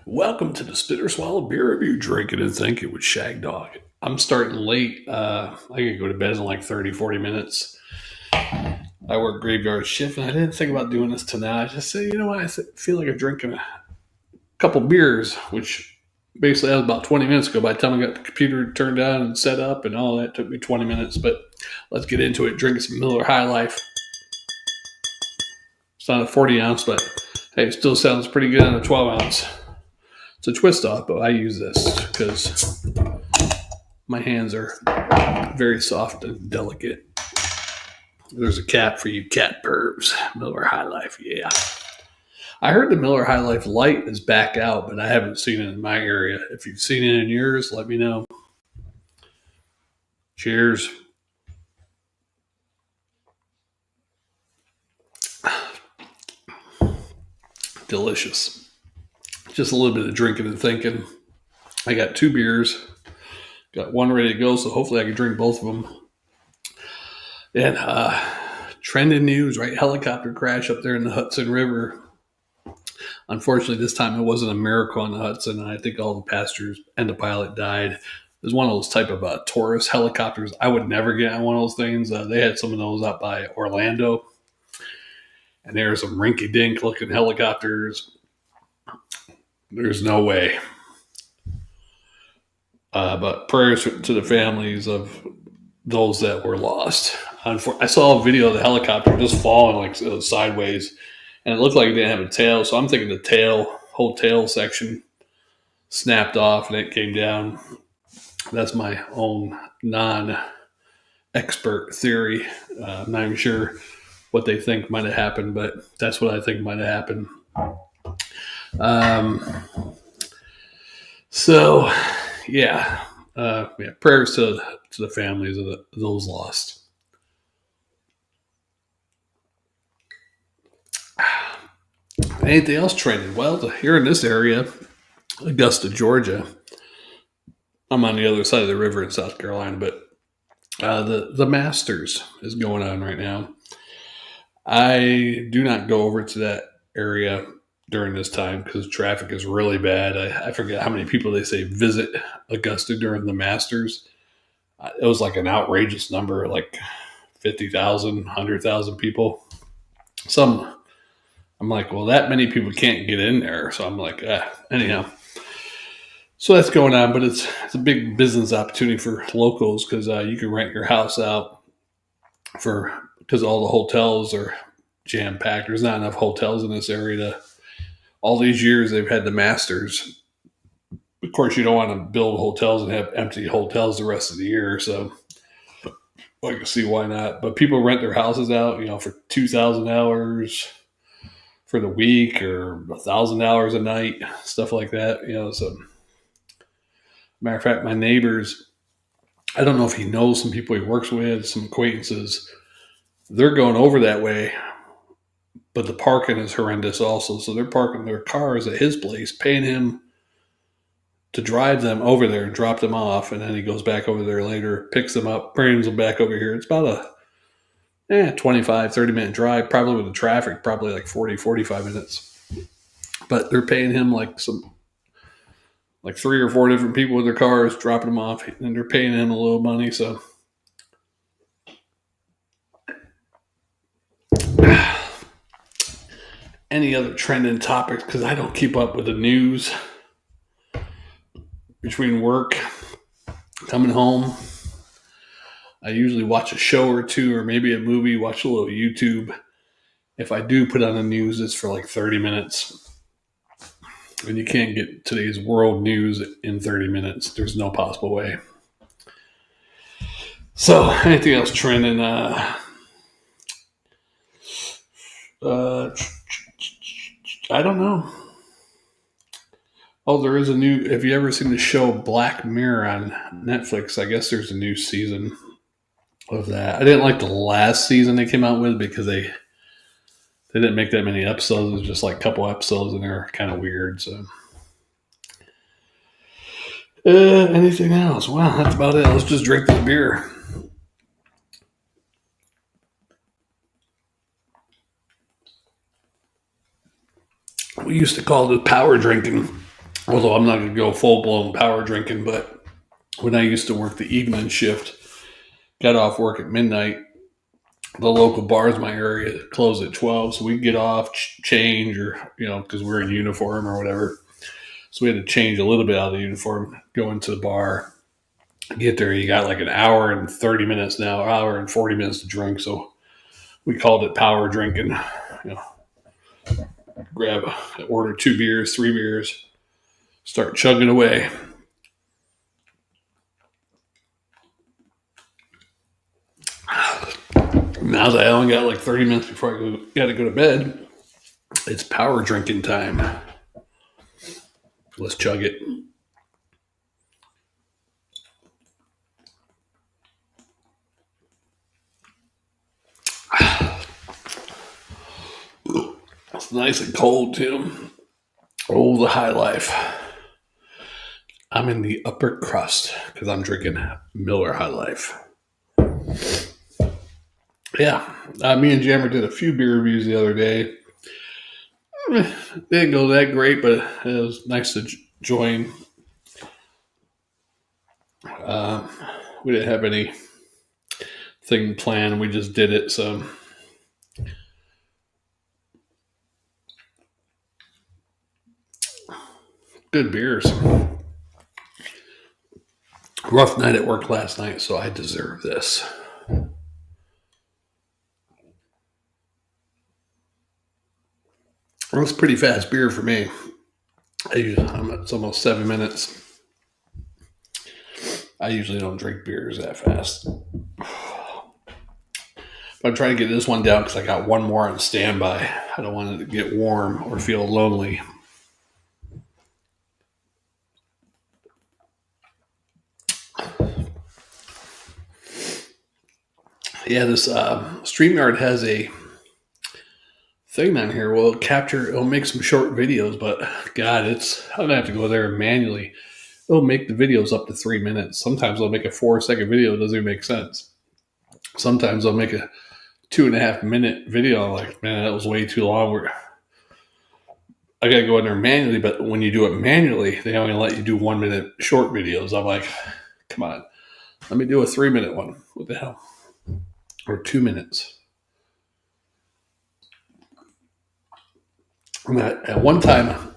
Welcome to the Spitter Swallow Beer Review. Drinking and thinking with Shagdog. I'm starting late. I can go to bed in like 30, 40 minutes. I work graveyard shift, and I didn't think about doing this tonight. I just said, you know what? I feel like I'm drinking a couple beers, which basically that was about 20 minutes ago. By the time I got the computer turned on and set up and all that, took me 20 minutes. But let's get into it. Drinking some Miller High Life. It's not a 40 ounce, but hey, it still sounds pretty good on a 12 ounce. It's a twist off, but I use this because my hands are very soft and delicate. There's a cap for you cat pervs. Miller High Life, yeah. I heard the Miller High Life Light is back out, but I haven't seen it in my area. If you've seen it in yours, let me know. Cheers. Delicious. Just a little bit of drinking and thinking. I got 2 beers. Got one ready to go, so hopefully I can drink both of them. And trending news, right? Helicopter crash up there in the Hudson River. Unfortunately, this time it wasn't a miracle on the Hudson. I think all the passengers and the pilot died. It was one of those type of tourist helicopters. I would never get on one of those things. They had some of those out by Orlando. And there are some rinky-dink looking helicopters. There's no way. But prayers to the families of those that were lost. I saw a video of the helicopter just falling like sideways, and it looked like it didn't have a tail. So I'm thinking the whole tail section snapped off and it came down. That's my own non-expert theory. I'm not even sure what they think might have happened, but that's what I think might have happened. So, yeah, prayers to the families of those lost. Anything else trending? Well, here in this area, Augusta, Georgia. I'm on the other side of the river in South Carolina, but the Masters is going on right now. I do not go over to that area during this time because traffic is really bad. I forget how many people they say visit Augusta during the Masters. It was like an outrageous number, like 50,000, 100,000 people. I'm like, well, that many people can't get in there. So I'm like, anyhow. So that's going on, but it's a big business opportunity for locals because you can rent your house out because all the hotels are jam packed. There's not enough hotels in this area all these years they've had the Masters. Of course, you don't want to build hotels and have empty hotels the rest of the year. So I can see why not. But people rent their houses out, for $2,000 for the week or $1,000 a night, stuff like that. So matter of fact, my neighbors, I don't know if he knows some people he works with, some acquaintances, they're going over that way, but the parking is horrendous also. So they're parking their cars at his place, paying him to drive them over there and drop them off. And then he goes back over there later, picks them up, brings them back over here. It's about a 25, 30-minute drive, probably with the traffic, probably like 40, 45 minutes. But they're paying him like 3 or 4 different people with their cars, dropping them off, and they're paying him a little money. So any other trending topics? Because I don't keep up with the news between work, coming home. I usually watch a show or two or maybe a movie, watch a little YouTube. If I do put on the news, it's for like 30 minutes. And you can't get today's world news in 30 minutes. There's no possible way. So, anything else trending? I don't know. Oh, there is have you ever seen the show Black Mirror on Netflix? I guess there's a new season of that. I didn't like the last season they came out with because they didn't make that many episodes. It was just like a couple episodes and they're kind of weird. So Anything else? Well, that's about it. Let's just drink the beer. We used to call it power drinking, although I'm not going to go full blown power drinking. But when I used to work the evening shift, got off work at midnight, the local bars in my area closed at 12, so we'd get off, change, or because we're in uniform or whatever. So we had to change a little bit out of the uniform, go into the bar, get there. You got like an hour and 30 minutes now, hour and 40 minutes to drink. So we called it power drinking. Order 2 beers, 3 beers, start chugging away. Now that I only got like 30 minutes before I got to go to bed, it's power drinking time. Let's chug it. It's nice and cold too. Oh, the high life. I'm in the upper crust because I'm drinking Miller High Life. Yeah, me and Jammer did a few beer reviews the other day. They didn't go that great, but it was nice to join. We didn't have anything planned. We just did it. So good beers. Rough night at work last night, so I deserve this. Well, it's pretty fast beer for me. It's almost 7 minutes. I usually don't drink beers that fast. But I'm trying to get this one down because I got one more on standby. I don't want it to get warm or feel lonely. Yeah, this StreamYard has a thing on here. Well, it'll make some short videos, but God, I'm gonna have to go there manually. It'll make the videos up to 3 minutes. Sometimes I'll make a 4-second video. It doesn't even make sense. Sometimes I'll make a 2.5 minute video. I'm like, man, that was way too long. I gotta go in there manually, but when you do it manually, they only let you do 1 minute short videos. I'm like, come on, let me do a 3 minute one. What the hell? Or 2 minutes. And at one time,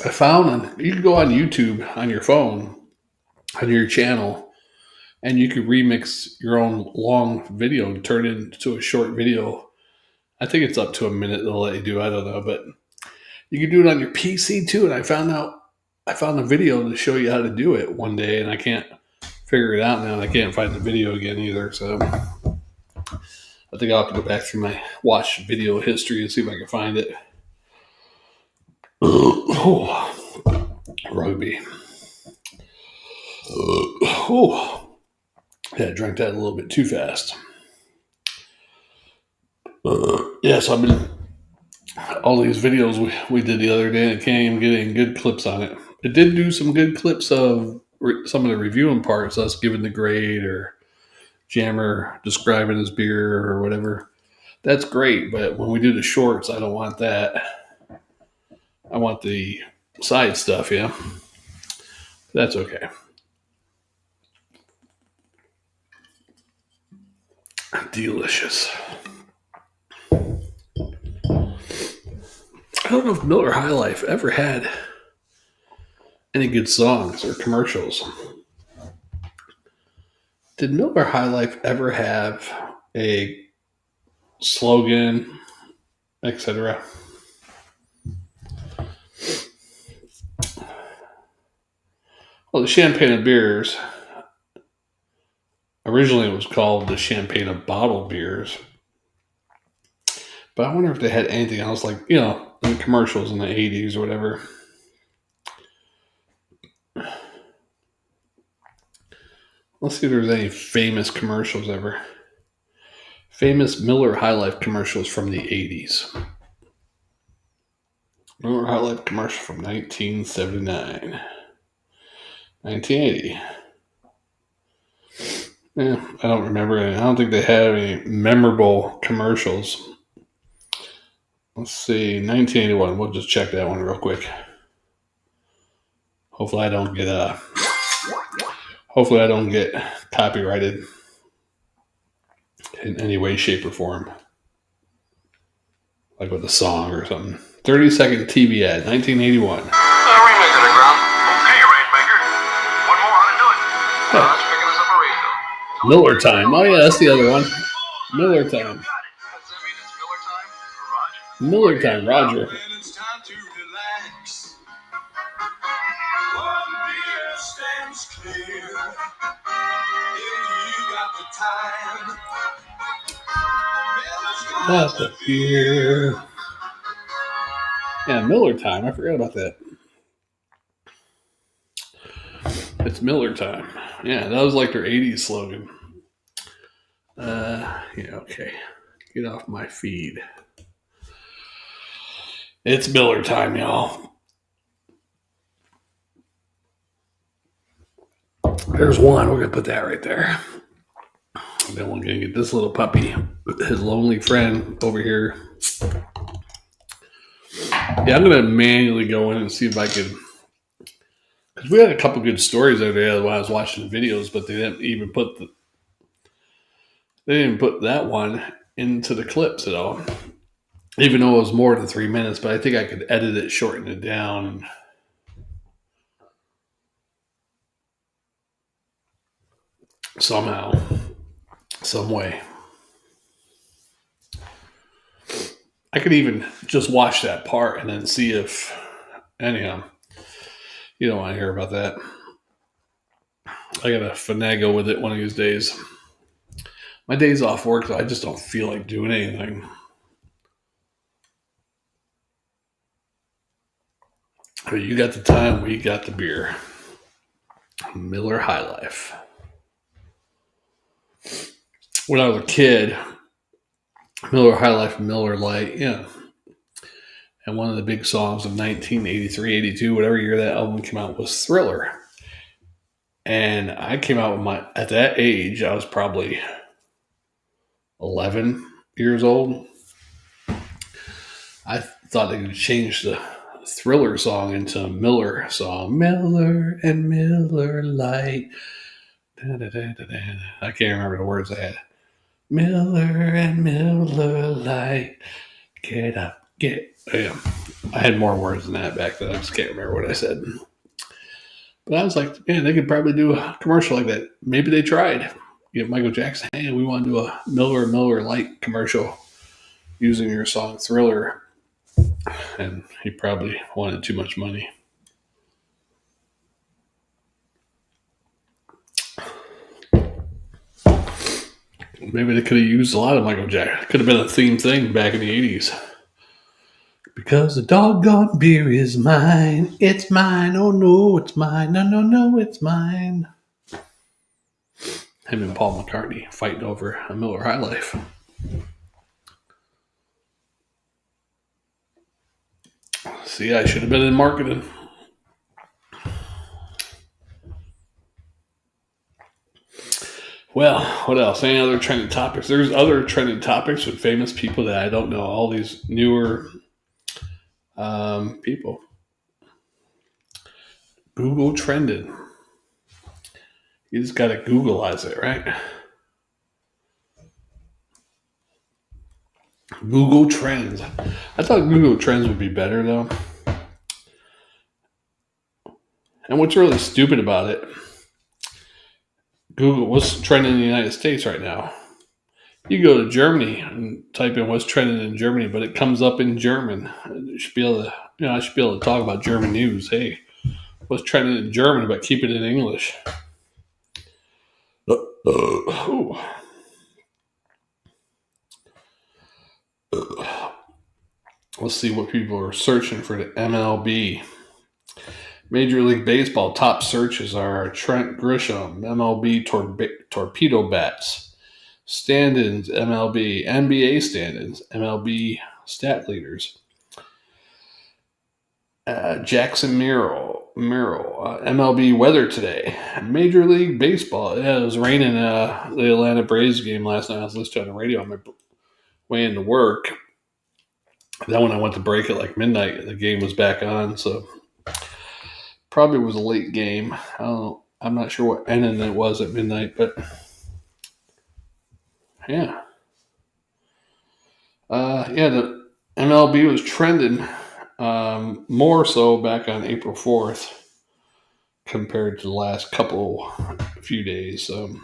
I found you can go on YouTube on your phone, on your channel, and you could remix your own long video and turn it into a short video. I think it's up to a minute they'll let you do. I don't know, but you can do it on your PC too. And I found a video to show you how to do it one day, and I can't figure it out now. And I can't find the video again either. So I think I'll have to go back through my watch video history and see if I can find it. Oh, rugby. Oh, yeah, I drank that a little bit too fast. So I've been all these videos we did the other day, and I can't even get any good clips on it. It did do some good clips of some of the reviewing parts, us giving the grade or Jammer describing his beer or whatever. That's great, but when we do the shorts, I don't want that. I want the side stuff, yeah. That's okay. Delicious. I don't know if Miller High Life ever had any good songs or commercials. Did Miller High Life ever have a slogan, etc.? Well, the Champagne of Beers, originally it was called the Champagne of Bottled Beers. But I wonder if they had anything else like, in the commercials in the 80s or whatever. Let's see if there's any famous commercials ever. Famous Miller High Life commercials from the 80s. Miller High Life commercial from 1979. 1980. Yeah, I don't remember any. I don't think they had any memorable commercials. Let's see, 1981. We'll just check that one real quick. Hopefully, I don't get copyrighted in any way, shape, or form, like with a song or something. 30-second TV ad, 1981. Rainmaker to ground. Okay, Rainmaker. One more, how to do it. That's picking us up a radio. Miller Time. Oh yeah, that's the other one. Miller Time. Does that mean it's Miller time? Roger. Miller Time, Roger. And it's time to relax. One beer stands clear. If you got the time. Got the beer. Yeah, Miller Time. I forgot about that. It's Miller Time. Yeah, that was like their 80s slogan. Yeah, okay. Get off my feed. It's Miller Time, y'all. There's one. We're going to put that right there. Then we're going to get this little puppy, his lonely friend over here. Yeah, I'm going to manually go in and see if I can. Because we had a couple good stories over there while I was watching the videos, but they didn't even put that one into the clips at all. Even though it was more than 3 minutes, but I think I could edit it, shorten it down. Somehow, some way. I could even just watch that part and then see if, anyhow, you don't want to hear about that. I got to finagle with it one of these days. My days off work, so I just don't feel like doing anything. But you got the time, we got the beer. Miller High Life. When I was a kid, Miller High Life and Miller Lite, yeah. And one of the big songs of 1983, 82, whatever year that album came out, was Thriller. And I came out with at that age, I was probably 11 years old. I thought they could change the Thriller song into a Miller song. Miller and Miller Lite. Da, da, da, da, da. I can't remember the words I had. Miller and Miller Lite. Get up, get. Yeah. I had more words than that back then. I just can't remember what I said. But I was like, man, they could probably do a commercial like that. Maybe they tried. Get Michael Jackson, hey, we want to do a Miller Lite commercial using your song Thriller. And he probably wanted too much money. Maybe they could have used a lot of Michael Jackson. Could have been a theme thing back in the 80s. Because the doggone beer is mine. It's mine. Oh, no, it's mine. No, no, no, it's mine. Him and Paul McCartney fighting over a Miller High Life. See, I should have been in marketing. Well, what else? Any other trending topics? There's other trending topics with famous people that I don't know. All these newer people. Google trended. You just got to Googleize it, right? Google Trends. I thought Google Trends would be better, though. And what's really stupid about it, Google, what's trending in the United States right now? You go to Germany and type in what's trending in Germany, but it comes up in German. I should be able to talk about German news. Hey, what's trending in German, but keep it in English. Let's see what people are searching for the MLB. Major League Baseball top searches are Trent Grisham, MLB torpedo bats, stand-ins, MLB, NBA stand-ins, MLB stat leaders. Jackson MLB weather today. Major League Baseball. Yeah, it was raining the Atlanta Braves game last night. I was listening on the radio on my way into work. Then when I went to break at like midnight, the game was back on. So probably was a late game. I don't know. I'm not sure what inning it was at midnight, but yeah. The MLB was trending more so back on April 4th compared to the last few days. So,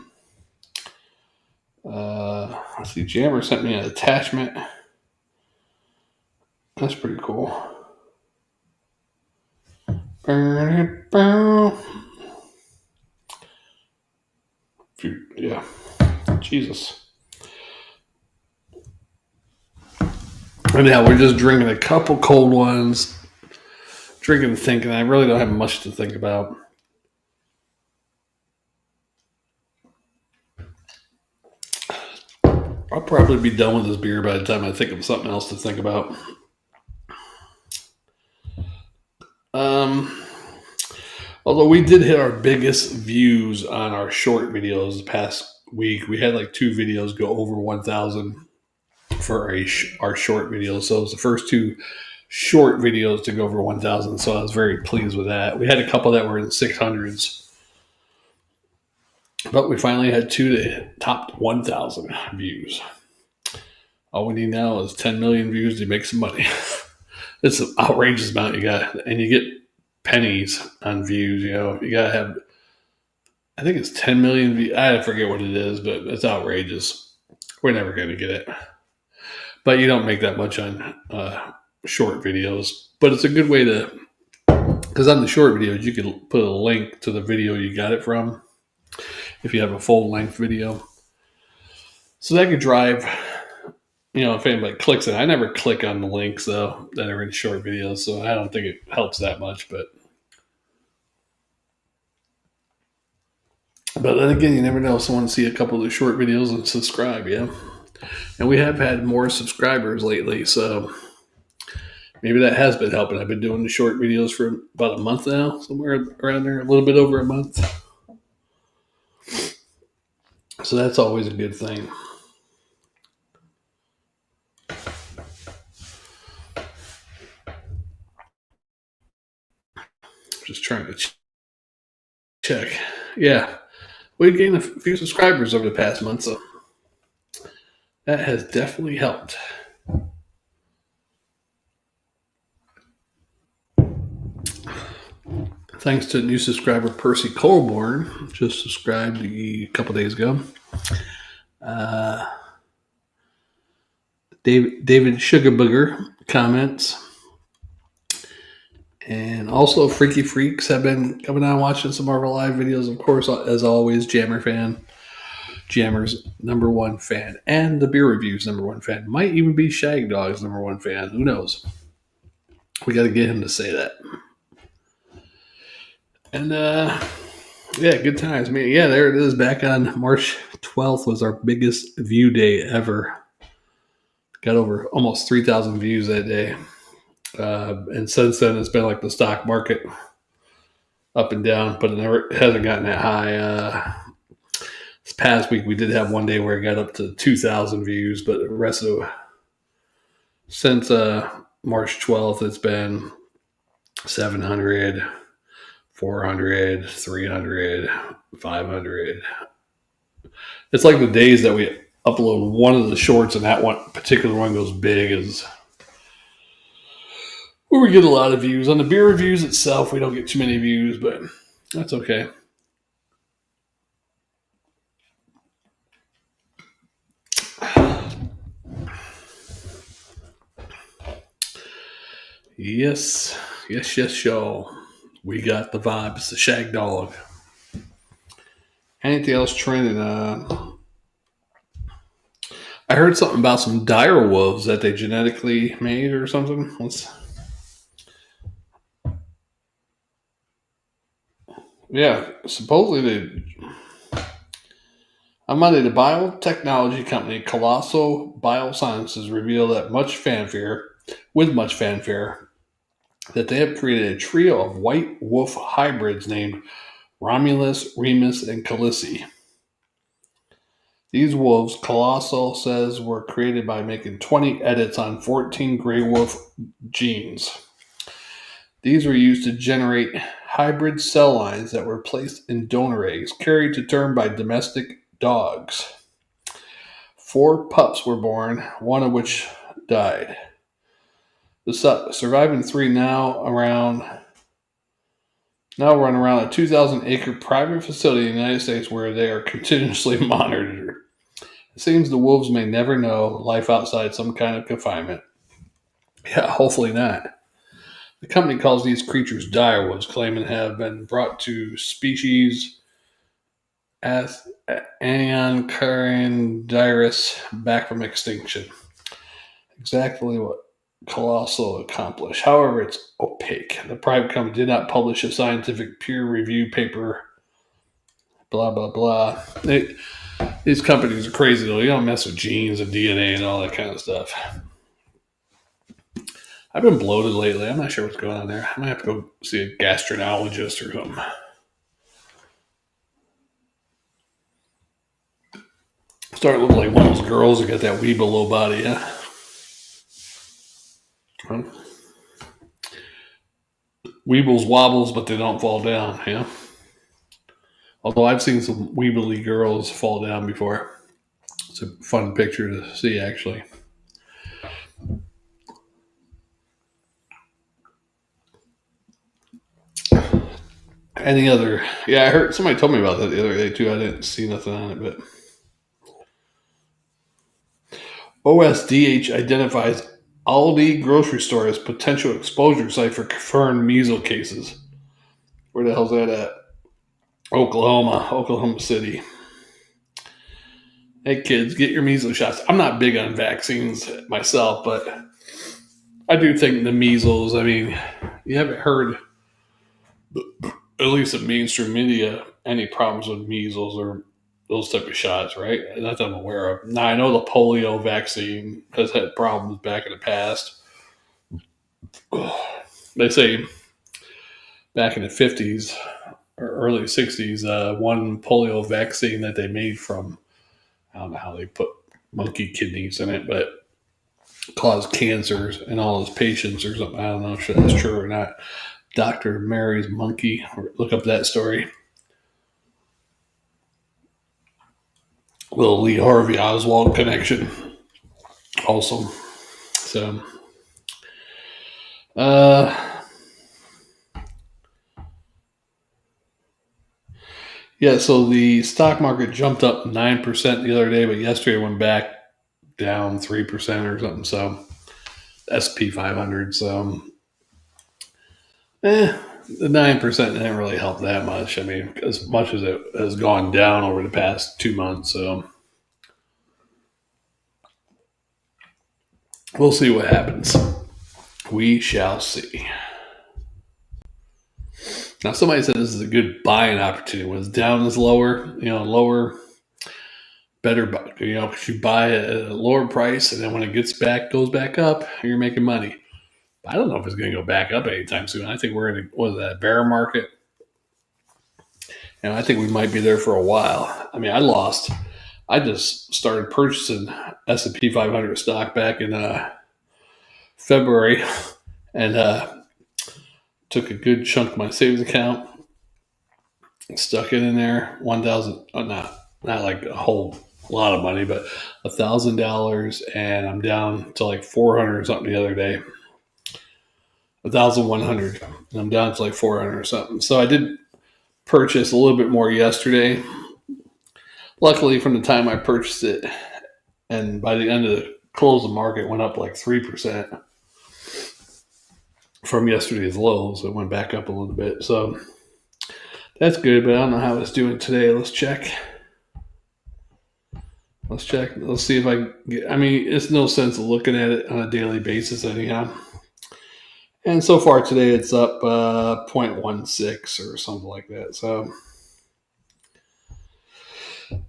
let's see, Jammer sent me an attachment. That's pretty cool. Yeah, Jesus. And yeah, we're just drinking a couple cold ones, drinking and thinking. I really don't have much to think about. I'll probably be done with this beer by the time I think of something else to think about. Although we did hit our biggest views on our short videos the past week. We had like 2 videos go over 1,000 for our short videos. So it was the first 2 short videos to go over 1,000. So I was very pleased with that. We had a couple that were in the 600s. But we finally had 2 that topped 1,000 views. All we need now is 10 million views to make some money. It's an outrageous amount you got. And you get pennies on views. You know, you got to have, I think it's 10 million views. I forget what it is, but it's outrageous. We're never going to get it. But you don't make that much on short videos. But it's a good way to, because on the short videos, you can put a link to the video you got it from if you have a full length video. So that could drive, if anybody clicks it. I never click on the links, though, that are in short videos. So I don't think it helps that much. But then again, you never know. Someone see a couple of the short videos and subscribe, yeah. And we have had more subscribers lately, so maybe that has been helping. I've been doing the short videos for about a month now, somewhere around there, a little bit over a month. So that's always a good thing. Just trying to check. Yeah, we gained a few subscribers over the past month, so that has definitely helped. Thanks to new subscriber Percy Colborn, just subscribed a couple days ago. David Sugarbooger comments. And also, Freaky Freaks have been coming on watching some of our live videos. Of course, as always, Jammer's number 1 fan. And the beer reviews number 1 fan. Might even be Shagdog's number 1 fan. Who knows? We got to get him to say that. And, good times. There it is. Back on March 12th was our biggest view day ever. Got over almost 3,000 views that day. And since then, it's been like the stock market, up and down, but it hasn't gotten that high. This past week, we did have one day where it got up to 2,000 views, but the rest of since March 12th, it's been 700, 400, 300, 500. It's like the days that we upload one of the shorts and that one particular one goes big is where we get a lot of views. On the beer reviews itself, we don't get too many views, but that's okay. Yes, y'all. We got the vibes, the Shagdog. Anything else trending? I heard something about some dire wolves that they genetically made or something. Supposedly on Monday, the biotechnology company Colossal Biosciences revealed that with much fanfare, that they have created a trio of white wolf hybrids named Romulus, Remus, and Khaleesi. These wolves, Colossal says, were created by making 20 edits on 14 gray wolf genes. These were used to generate hybrid cell lines that were placed in donor eggs, carried to term by domestic dogs. 4 pups were born, one of which died. The surviving 3 now run around a 2,000-acre private facility in the United States where they are continuously monitored. It seems the wolves may never know life outside some kind of confinement. Yeah, hopefully not. The company calls these creatures direwolves, claiming to have been brought to species as Ancarandyrus back from extinction. Exactly what Colossal accomplished. However, it's opaque. The private company did not publish a scientific peer-reviewed paper. Blah, blah, blah. These companies are crazy, though. You don't mess with genes and DNA and all that kind of stuff. I've been bloated lately. I'm not sure what's going on there. I might have to go see a gastroenterologist or something. Starting to look like one of those girls that got that wee below body, yeah? Weebles wobbles, but they don't fall down, yeah? Although I've seen some weebly girls fall down before. It's a fun picture to see, actually. Any other? Yeah, I heard somebody told me about that the other day too. I didn't see nothing on it, but OSDH identifies Aldi grocery store as potential exposure site for confirmed measles cases. Where the hell's that at? Oklahoma City. Hey kids, get your measles shots. I'm not big on vaccines myself, but I do think the measles. I mean, you haven't heard, at least in mainstream media, any problems with measles or those type of shots, right? Not that I'm aware of. Now, I know the polio vaccine has had problems back in the past. They say back in the 50s or early 60s, one polio vaccine that they made from, I don't know how they put monkey kidneys in it, but caused cancers in all his patients or something. I don't know if that's true or not. Dr. Mary's monkey. Look up that story. Little Lee Harvey Oswald connection. Awesome. So, yeah, so the stock market jumped up 9% the other day, but yesterday went back down 3% or something. So, SP 500. So, the 9% didn't really help that much. I mean, as much as it has gone down over the past 2 months. So, we'll see what happens. We shall see. Now, somebody said this is a good buying opportunity. When it's down is lower, lower, better, because you buy at a lower price, and then when it goes back up, you're making money. I don't know if it's going to go back up anytime soon. I think we're in a bear market? And I think we might be there for a while. I mean, I just started purchasing S&P 500 stock back in February, and took a good chunk of my savings account, stuck it in there, 1,000, not like a whole lot of money, but $1,000, and I'm down to like 400 or something the other day. 1,100, and I'm down to like 400 or something. So I did purchase a little bit more yesterday. Luckily, from the time I purchased it, and by the end of the close, the market went up like 3% from yesterday's lows. It went back up a little bit. So that's good, but I don't know how it's doing today. Let's check. Let's see if I can get. I mean, it's no sense of looking at it on a daily basis anyhow. And so far today, it's up 0.16 or something like that. So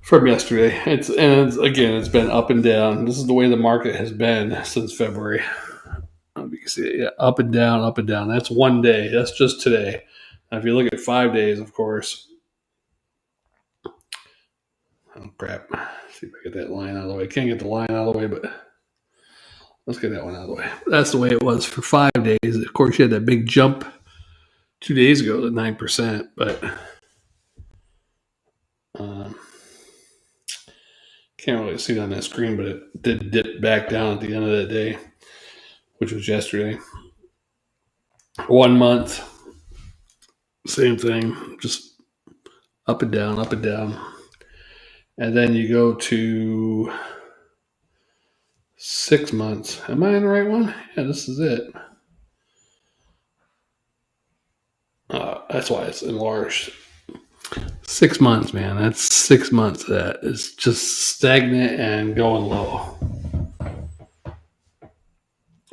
from yesterday, it's been up and down. This is the way the market has been since February. if you can see it. Yeah, up and down, up and down. That's one day. That's just today. Now, if you look at 5 days, of course. Oh, crap. Let's see if I get that line out of the way. I can't get the line out of the way, but let's get that one out of the way. That's the way it was for 5 days. Of course, you had that big jump 2 days ago to 9%, but can't really see it on that screen, but it did dip back down at the end of that day, which was yesterday. 1 month, same thing, just up and down, up and down. And then you go to 6 months. Am I in the right one? Yeah, this is it. That's why it's enlarged. 6 months, man. That's 6 months. That is just stagnant and going low.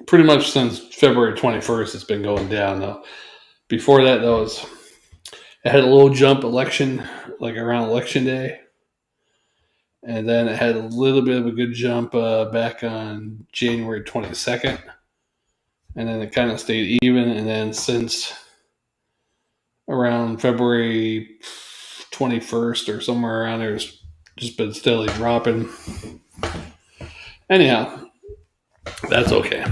Pretty much since February 21st, it's been going down. Though before that, it had a little jump election, like around election day, and then it had a little bit of a good jump back on January 22nd, and then it kind of stayed even, and then since around February 21st or somewhere around there, it's just been steadily dropping. Anyhow, that's okay.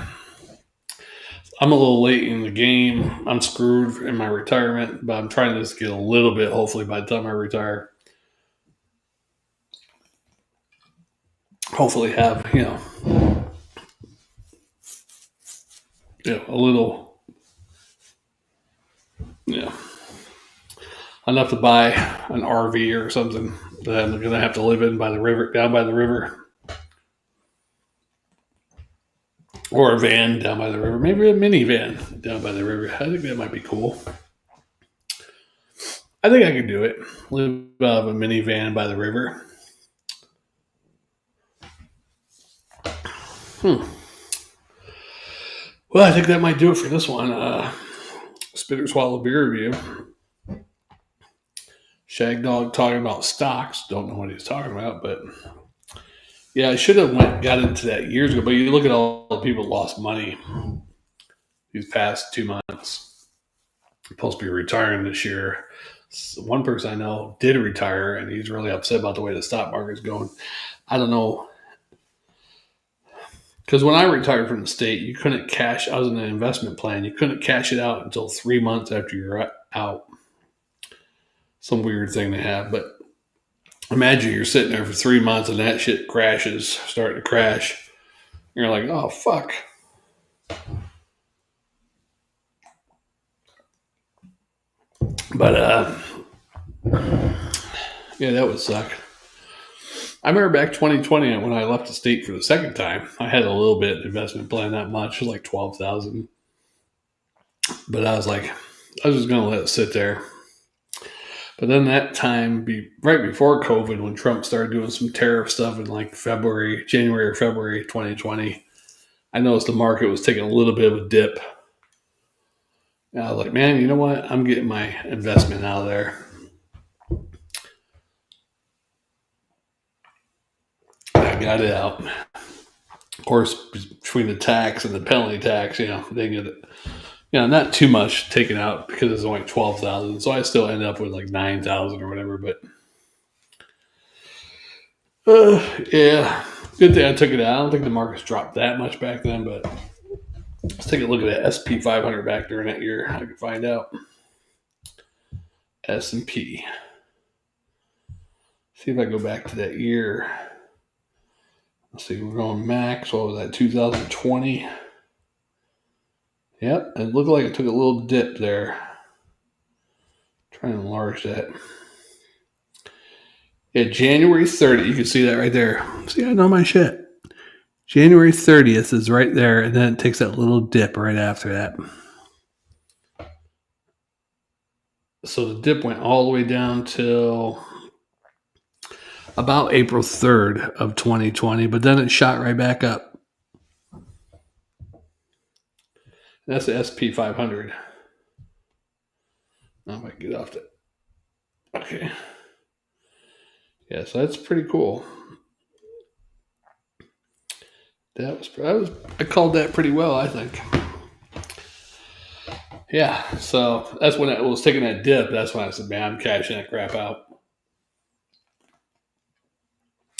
I'm a little late in the game. I'm screwed in my retirement, but I'm trying to just get a little bit, hopefully, by the time I retire. Hopefully have, a little, enough to buy an RV or something that I'm going to have to live in by the river, down by the river. Or a van down by the river. Maybe a minivan down by the river. I think that might be cool. I think I could do it. Live out of a minivan by the river. Well, I think that might do it for this one. Spit or Swallow beer review. Shagdog talking about stocks. Don't know what he's talking about, but yeah, I should have got into that years ago. But you look at all the people lost money these past 2 months. Supposed to be retiring this year. One person I know did retire, and he's really upset about the way the stock market's going. I don't know. Because when I retired from the state, you couldn't cash. I was in an investment plan. You couldn't cash it out until 3 months after you're out. Some weird thing they have. But imagine you're sitting there for 3 months and that shit crashes, starting to crash. You're like, oh, fuck. But, yeah, that would suck. I remember back 2020 when I left the state for the second time. I had a little bit investment plan, not much, it was like $12,000. But I was like, I was just going to let it sit there. But then that time, right before COVID, when Trump started doing some tariff stuff in like January or February 2020, I noticed the market was taking a little bit of a dip. And I was like, man, you know what? I'm getting my investment out of there. I got it out. Of course, between the tax and the penalty tax, they get it. Not too much taken out because it's only $12,000. So I still end up with like $9,000 or whatever. But yeah, good thing I took it out. I don't think the markets dropped that much back then, but let's take a look at that SP 500 back during that year. I can find out. S&P. See if I go back to that year. Let's see, we're going max. What was that, 2020? Yep, it looked like it took a little dip there. Trying to enlarge that. Yeah, January 30th. You can see that right there. See, I know my shit. January 30th is right there, and then it takes that little dip right after that. So the dip went all the way down till about April 3rd of 2020, but then it shot right back up. That's the SP 500. I might get off that. Okay. Yeah, so that's pretty cool. I called that pretty well, I think. Yeah, so that's when it was taking that dip. That's when I said, man, I'm cashing that crap out.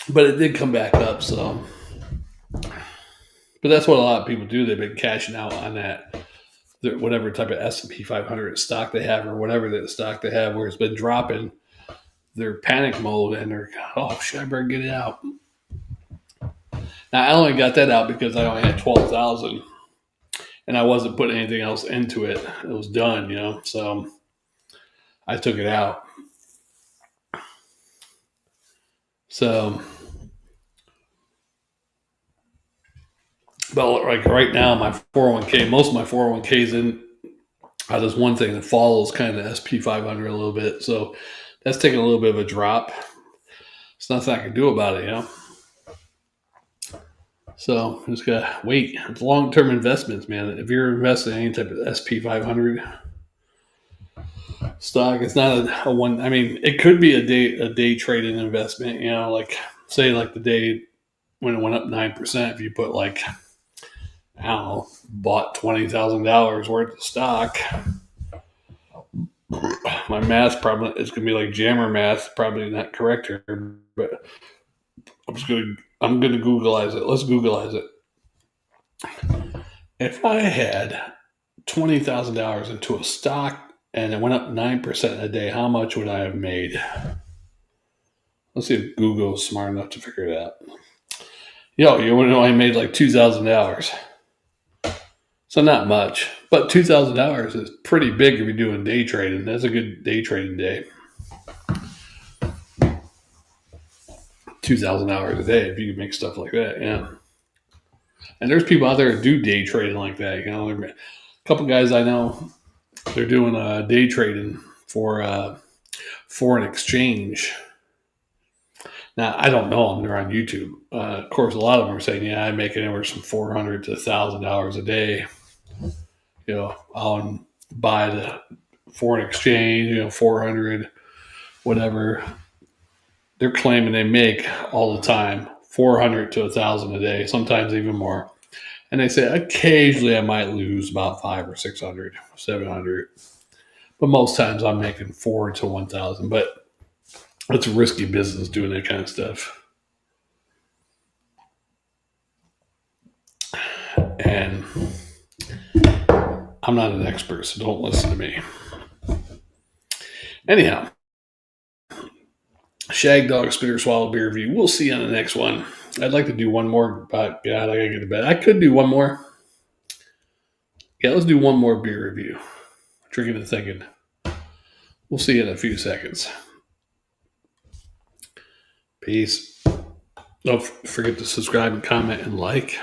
But it did come back up, so. But that's what a lot of people do. They've been cashing out on that, whatever type of S&P 500 stock they have or whatever that stock they have where it's been dropping. They're panic mode and they're, oh, shit, I better get it out. Now, I only got that out because I only had 12,000 and I wasn't putting anything else into it. It was done, so I took it out. So, but like right now, my 401k, most of my 401ks in this one thing that follows kind of SP 500 a little bit. So that's taking a little bit of a drop. There's nothing I can do about it, So just gotta wait. It's long term investments, man. If you're investing in any type of SP 500 stock, it's not a one. I mean, it could be a day trading investment. Like say like the day when it went up 9%. If you put like I don't know, bought $20,000 worth of stock. My math probably is gonna be like jammer math, probably not correct here, but I'm gonna Googleize it. Let's Googleize it. If I had $20,000 into a stock and it went up 9% a day, how much would I have made? Let's see if Google's smart enough to figure it out. You want to know I made like $2,000. So not much, but $2,000 is pretty big if you're doing day trading. That's a good day trading day. $2,000 a day if you can make stuff like that, yeah. And there's people out there that do day trading like that. A couple guys I know, they're doing day trading for foreign exchange. Now I don't know them; they're on YouTube. Of course, a lot of them are saying, "Yeah, I make anywhere from $400 to $1,000 a day." I'll buy the foreign exchange, 400, whatever. They're claiming they make all the time 400 to 1,000 a day, sometimes even more. And they say occasionally I might lose about 500 or 600, 700, but most times I'm making 4 to 1,000. But it's a risky business doing that kind of stuff. And I'm not an expert, so don't listen to me. Anyhow, Shagdog Spitter Swallow beer review. We'll see you on the next one. I'd like to do one more, but God, I gotta get to bed. I could do one more. Yeah, let's do one more beer review. Drinking and thinking. We'll see you in a few seconds. Peace. Don't forget to subscribe and comment and like.